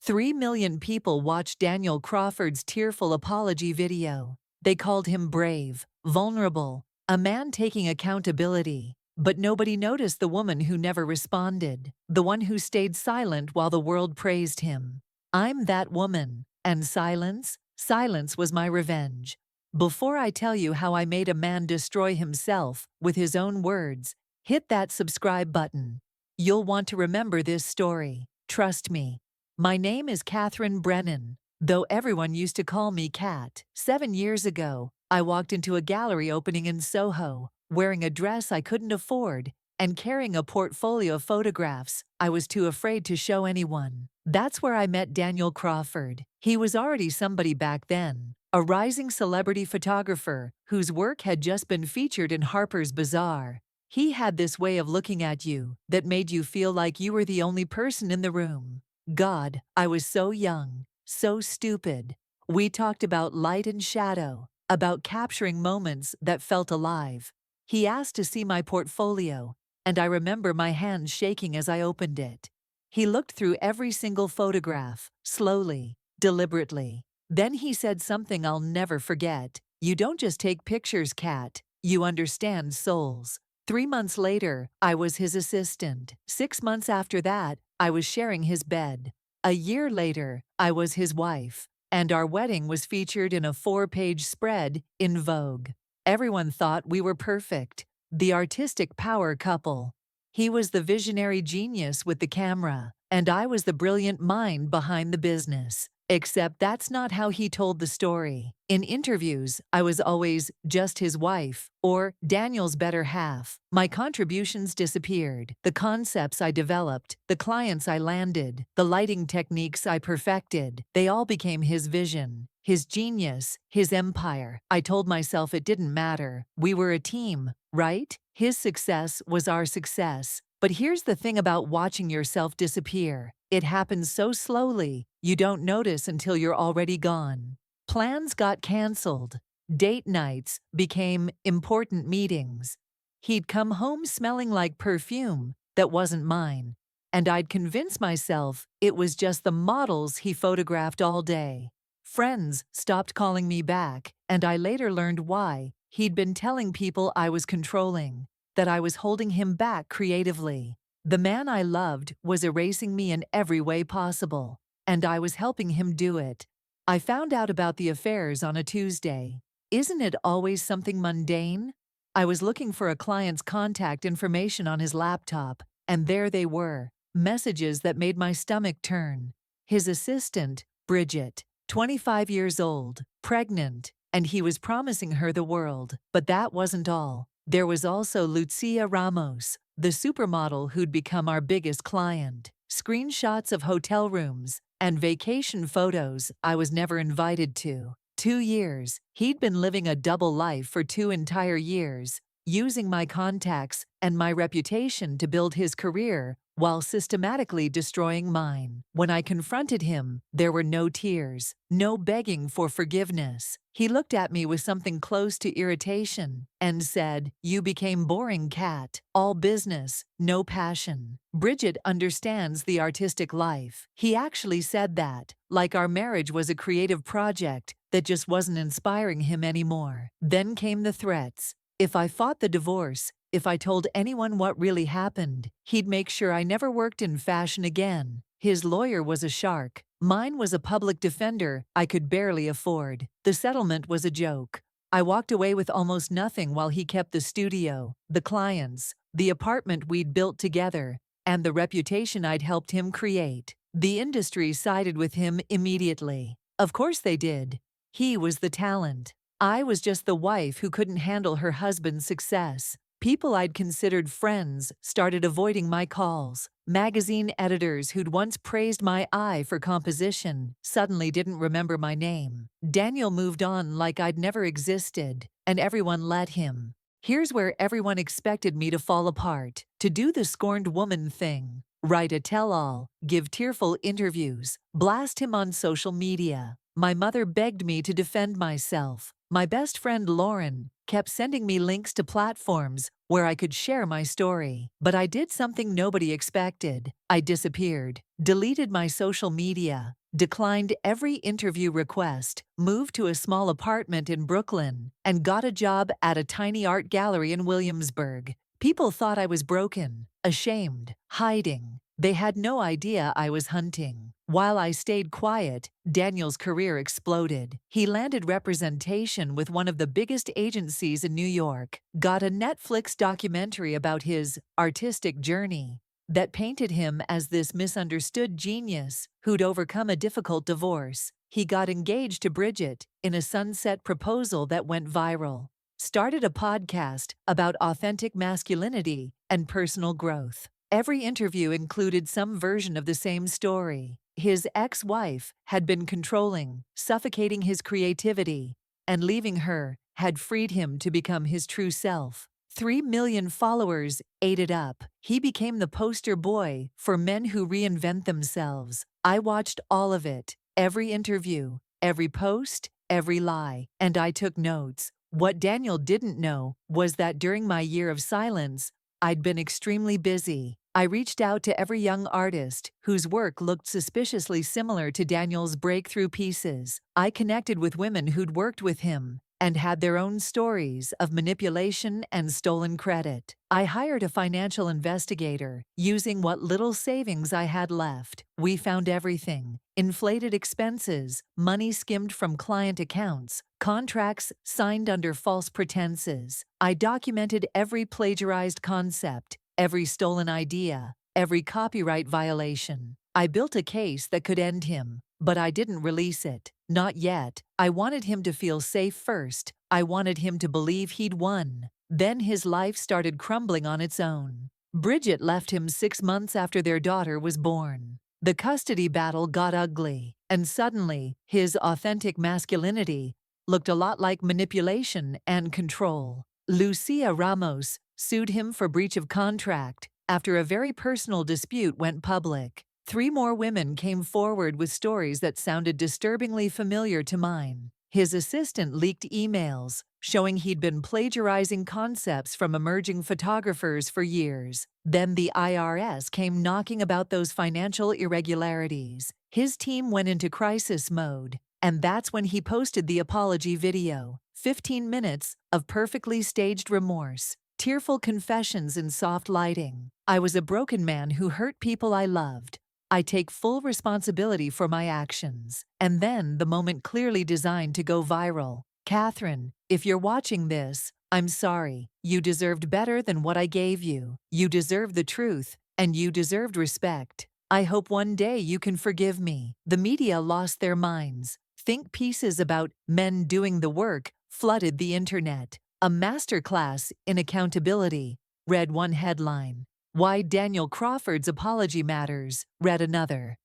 3 million people watched Daniel Crawford's tearful apology video. They called him brave, vulnerable, a man taking accountability. But nobody noticed the woman who never responded, the one who stayed silent while the world praised him. I'm that woman. And silence? Silence was my revenge. Before I tell you how I made a man destroy himself with his own words, hit that subscribe button. You'll want to remember this story. Trust me. My name is Catherine Brennan, though everyone used to call me Cat. 7 years ago, I walked into a gallery opening in Soho, wearing a dress I couldn't afford, and carrying a portfolio of photographs I was too afraid to show anyone. That's where I met Daniel Crawford. He was already somebody back then, a rising celebrity photographer whose work had just been featured in Harper's Bazaar. He had this way of looking at you that made you feel like you were the only person in the room. God, I was so young, so stupid. We talked about light and shadow, about capturing moments that felt alive. He asked to see my portfolio, and I remember my hands shaking as I opened it. He looked through every single photograph, slowly, deliberately. Then he said something I'll never forget. You don't just take pictures, Cat. You understand souls. 3 months later, I was his assistant. 6 months after that, I was sharing his bed. A year later, I was his wife. And our wedding was featured in a 4-page spread in Vogue. Everyone thought we were perfect, the artistic power couple. He was the visionary genius with the camera, and I was the brilliant mind behind the business. Except that's not how he told the story. In interviews, I was always just his wife, or Daniel's better half. My contributions disappeared. The concepts I developed, the clients I landed, the lighting techniques I perfected, they all became his vision, his genius, his empire. I told myself it didn't matter. We were a team, right? His success was our success. But here's the thing about watching yourself disappear. It happens so slowly, you don't notice until you're already gone. Plans got canceled. Date nights became important meetings. He'd come home smelling like perfume that wasn't mine, and I'd convince myself it was just the models he photographed all day. Friends stopped calling me back, and I later learned why. He'd been telling people I was controlling, that I was holding him back creatively. The man I loved was erasing me in every way possible, and I was helping him do it. I found out about the affairs on a Tuesday. Isn't it always something mundane? I was looking for a client's contact information on his laptop, and there they were, messages that made my stomach turn. His assistant, Bridget, 25 years old, pregnant, and he was promising her the world. But that wasn't all. There was also Lucia Ramos, the supermodel who'd become our biggest client. Screenshots of hotel rooms and vacation photos I was never invited to. 2 years. He'd been living a double life for 2 entire years, using my contacts and my reputation to build his career while systematically destroying mine. When I confronted him, there were no tears, no begging for forgiveness. He looked at me with something close to irritation and said, "You became boring, Cat. All business, no passion." Bridget understands the artistic life. He actually said that, like our marriage was a creative project that just wasn't inspiring him anymore. Then came the threats. If I fought the divorce, if I told anyone what really happened, he'd make sure I never worked in fashion again. His lawyer was a shark. Mine was a public defender I could barely afford. The settlement was a joke. I walked away with almost nothing while he kept the studio, the clients, the apartment we'd built together, and the reputation I'd helped him create. The industry sided with him immediately. Of course they did. He was the talent. I was just the wife who couldn't handle her husband's success. People I'd considered friends started avoiding my calls. Magazine editors who'd once praised my eye for composition suddenly didn't remember my name. Daniel moved on like I'd never existed, and everyone let him. Here's where everyone expected me to fall apart, to do the scorned woman thing, write a tell-all, give tearful interviews, blast him on social media. My mother begged me to defend myself. My best friend Lauren, kept sending me links to platforms where I could share my story. But I did something nobody expected. I disappeared, deleted my social media, declined every interview request, moved to a small apartment in Brooklyn, and got a job at a tiny art gallery in Williamsburg. People thought I was broken, ashamed, hiding. They had no idea I was hunting. While I stayed quiet, Daniel's career exploded. He landed representation with one of the biggest agencies in New York, got a Netflix documentary about his artistic journey that painted him as this misunderstood genius who'd overcome a difficult divorce. He got engaged to Bridget in a sunset proposal that went viral. Started a podcast about authentic masculinity and personal growth. Every interview included some version of the same story. His ex-wife had been controlling, suffocating his creativity, and leaving her had freed him to become his true self. 3 million followers ate it up. He became the poster boy for men who reinvent themselves. I watched all of it, every interview, every post, every lie, and I took notes. What Daniel didn't know was that during my year of silence, I'd been extremely busy. I reached out to every young artist whose work looked suspiciously similar to Daniel's breakthrough pieces. I connected with women who'd worked with him and had their own stories of manipulation and stolen credit. I hired a financial investigator, using what little savings I had left. We found everything: inflated expenses, money skimmed from client accounts, contracts signed under false pretenses. I documented every plagiarized concept, every stolen idea, every copyright violation. I built a case that could end him, but I didn't release it. Not yet. I wanted him to feel safe first. I wanted him to believe he'd won. Then his life started crumbling on its own. Bridget left him 6 months after their daughter was born. The custody battle got ugly, and suddenly, his authentic masculinity looked a lot like manipulation and control. Lucia Ramos sued him for breach of contract after a very personal dispute went public. 3 more women came forward with stories that sounded disturbingly familiar to mine. His assistant leaked emails showing he'd been plagiarizing concepts from emerging photographers for years. Then the IRS came knocking about those financial irregularities. His team went into crisis mode, and that's when he posted the apology video. 15 minutes of perfectly staged remorse, tearful confessions in soft lighting. I was a broken man who hurt people I loved. I take full responsibility for my actions. And then the moment clearly designed to go viral. Catherine, if you're watching this, I'm sorry. You deserved better than what I gave you. You deserved the truth, and you deserved respect. I hope one day you can forgive me. The media lost their minds. Think pieces about men doing the work flooded the internet. A masterclass in accountability, read one headline. Why Daniel Crawford's apology matters, read another.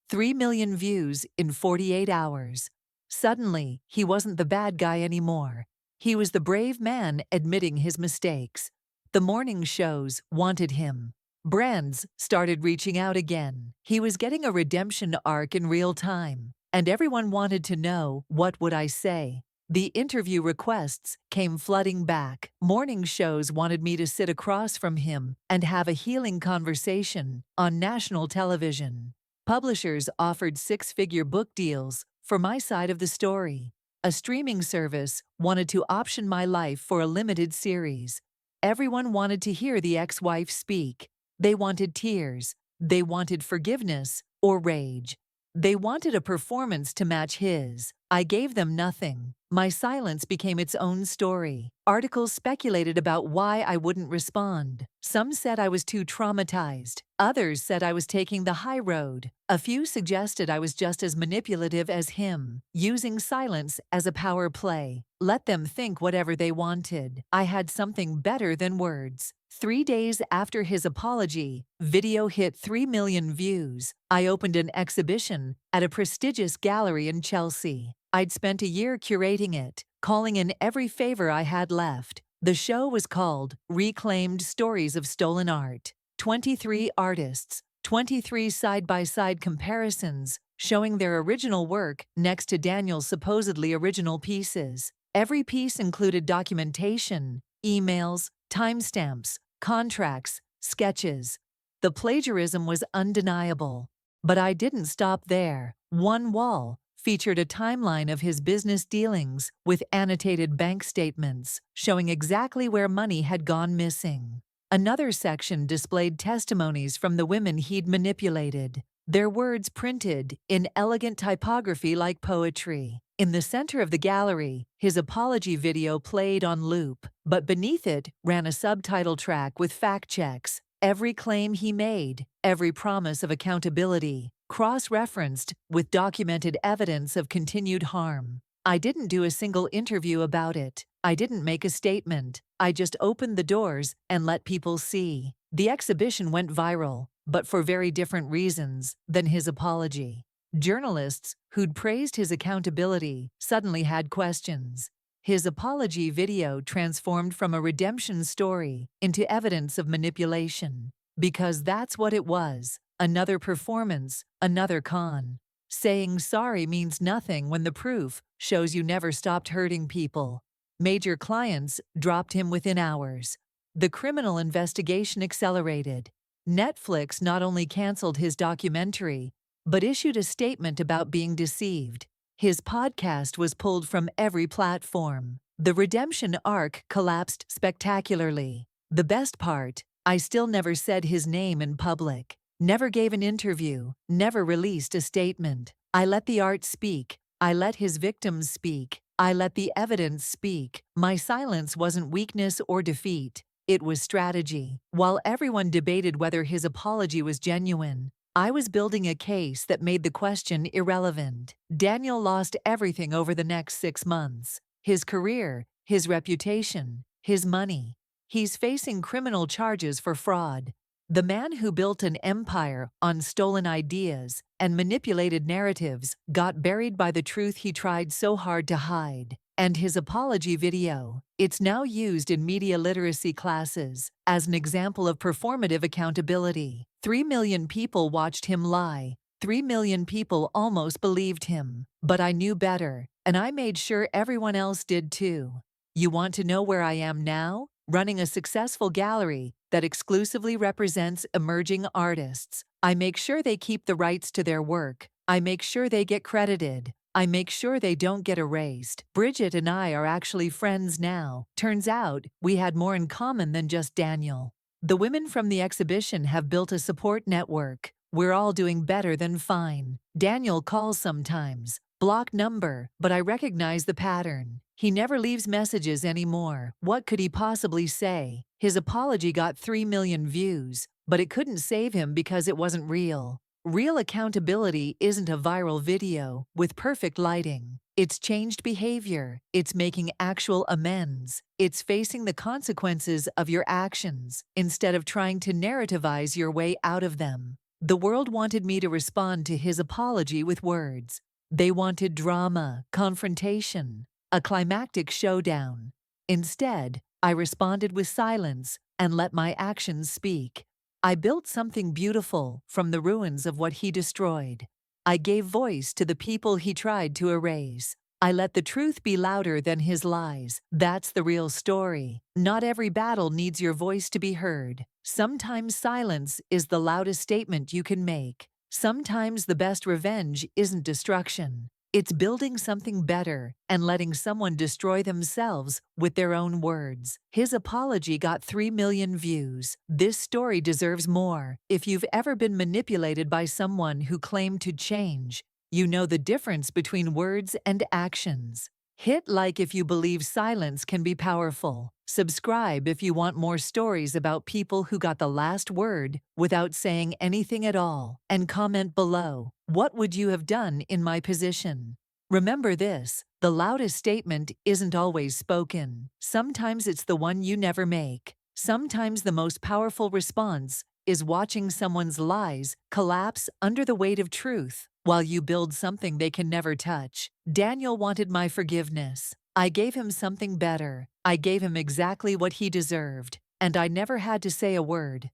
3 million views in 48 hours. Suddenly, he wasn't the bad guy anymore. He was the brave man admitting his mistakes. The morning shows wanted him. Brands started reaching out again. He was getting a redemption arc in real time. And everyone wanted to know, what would I say? The interview requests came flooding back. Morning shows wanted me to sit across from him and have a healing conversation on national television. Publishers offered 6-figure book deals for my side of the story. A streaming service wanted to option my life for a limited series. Everyone wanted to hear the ex-wife speak. They wanted tears. They wanted forgiveness or rage. They wanted a performance to match his. I gave them nothing. My silence became its own story. Articles speculated about why I wouldn't respond. Some said I was too traumatized. Others said I was taking the high road. A few suggested I was just as manipulative as him, using silence as a power play. Let them think whatever they wanted. I had something better than words. 3 days after his apology, video hit 3 million views. I opened an exhibition at a prestigious gallery in Chelsea. I'd spent a year curating it, calling in every favor I had left. The show was called Reclaimed Stories of Stolen Art. 23 artists, 23 side-by-side comparisons showing their original work next to Daniel's supposedly original pieces. Every piece included documentation, emails, timestamps, contracts, sketches. The plagiarism was undeniable. But I didn't stop there. One wall featured a timeline of his business dealings with annotated bank statements showing exactly where money had gone missing. Another section displayed testimonies from the women he'd manipulated, their words printed in elegant typography like poetry. In the center of the gallery, his apology video played on loop, but beneath it ran a subtitle track with fact checks. Every claim he made, every promise of accountability, cross-referenced with documented evidence of continued harm. I didn't do a single interview about it. I didn't make a statement. I just opened the doors and let people see. The exhibition went viral, but for very different reasons than his apology. Journalists who'd praised his accountability suddenly had questions. His apology video transformed from a redemption story into evidence of manipulation. Because that's what it was, another performance, another con. Saying sorry means nothing when the proof shows you never stopped hurting people. Major clients dropped him within hours. The criminal investigation accelerated. Netflix not only canceled his documentary, but issued a statement about being deceived. His podcast was pulled from every platform. The redemption arc collapsed spectacularly. The best part, I still never said his name in public, never gave an interview, never released a statement. I let the art speak. I let his victims speak. I let the evidence speak. My silence wasn't weakness or defeat. It was strategy. While everyone debated whether his apology was genuine, I was building a case that made the question irrelevant. Daniel lost everything over the next 6 months. His career, his reputation, his money. He's facing criminal charges for fraud. The man who built an empire on stolen ideas and manipulated narratives got buried by the truth he tried so hard to hide. And his apology video, it's now used in media literacy classes as an example of performative accountability. 3 million people watched him lie. 3 million people almost believed him. But I knew better, and I made sure everyone else did too. You want to know where I am now? Running a successful gallery that exclusively represents emerging artists. I make sure they keep the rights to their work. I make sure they get credited. I make sure they don't get erased. Bridget and I are actually friends now. Turns out, we had more in common than just Daniel. The women from the exhibition have built a support network. We're all doing better than fine. Daniel calls sometimes. Block number, but I recognize the pattern. He never leaves messages anymore. What could he possibly say? His apology got 3 million views, but it couldn't save him because it wasn't real. Real accountability isn't a viral video with perfect lighting. It's changed behavior. It's making actual amends. It's facing the consequences of your actions instead of trying to narrativize your way out of them. The world wanted me to respond to his apology with words. They wanted drama, confrontation, a climactic showdown. Instead, I responded with silence and let my actions speak. I built something beautiful from the ruins of what he destroyed. I gave voice to the people he tried to erase. I let the truth be louder than his lies. That's the real story. Not every battle needs your voice to be heard. Sometimes silence is the loudest statement you can make. Sometimes the best revenge isn't destruction. It's building something better and letting someone destroy themselves with their own words. His apology got 3 million views. This story deserves more. If you've ever been manipulated by someone who claimed to change, you know the difference between words and actions. Hit like if you believe silence can be powerful. Subscribe if you want more stories about people who got the last word without saying anything at all. And comment below, what would you have done in my position? Remember this, the loudest statement isn't always spoken. Sometimes it's the one you never make. Sometimes the most powerful response is watching someone's lies collapse under the weight of truth while you build something they can never touch. Daniel wanted my forgiveness. I gave him something better. I gave him exactly what he deserved, and I never had to say a word.